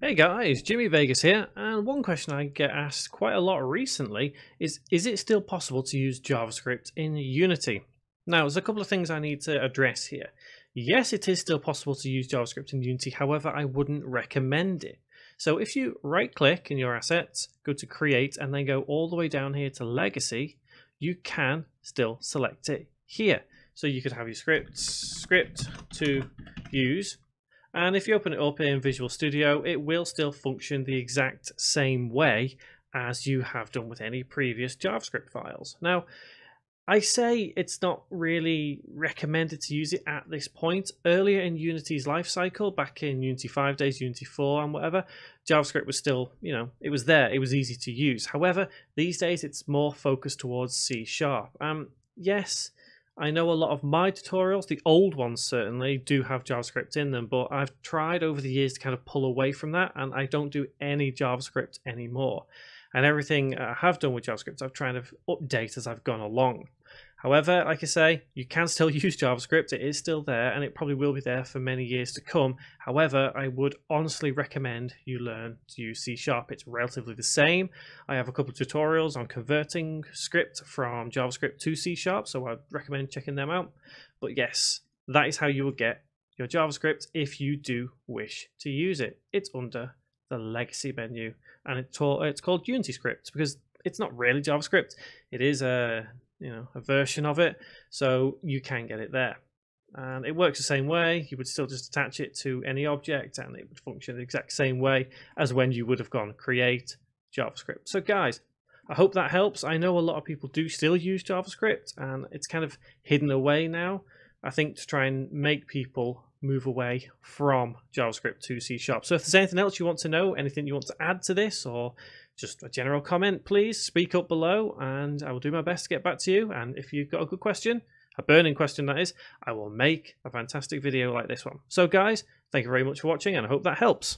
Hey guys, Jimmy Vegas here, and one question I get asked quite a lot recently is it still possible to use JavaScript in Unity? Now, there's a couple of things I need to address here. Yes, it is still possible to use JavaScript in Unity, however, I wouldn't recommend it. So if you right click in your assets, go to create, and then go all the way down here to legacy, you can still select it here. So you could have your script to use. And if you open it up in Visual Studio, it will still function the exact same way as you have done with any previous JavaScript files. Now, I say it's not really recommended to use it at this point. Earlier in Unity's life cycle, back in Unity 5 days, Unity 4 and whatever, JavaScript was still, it was there, it was easy to use. However, these days it's more focused towards C#. Yes, I know a lot of my tutorials, the old ones certainly, do have JavaScript in them, but I've tried over the years to kind of pull away from that, and I don't do any JavaScript anymore. And everything I have done with JavaScript, I've tried to update as I've gone along. However, like I say, you can still use JavaScript. It is still there, and it probably will be there for many years to come. However, I would honestly recommend you learn to use C#. It's relatively the same. I have a couple of tutorials on converting script from JavaScript to C#, so I'd recommend checking them out. But yes, that is how you will get your JavaScript if you do wish to use it. It's under the legacy menu, and it's called Unity Script because it's not really JavaScript. It is a version of it, so you can get it there. And it works the same way. You would still just attach it to any object and it would function the exact same way as when you would have gone create JavaScript. So guys, I hope that helps. I know a lot of people do still use JavaScript and it's kind of hidden away now. I think to try and make people move away from JavaScript to C#. So if there's anything else you want to know, anything you want to add to this, or just a general comment, please speak up below and I will do my best to get back to you. And if you've got a good question, a burning question that is, I will make a fantastic video like this one. So guys, thank you very much for watching and I hope that helps.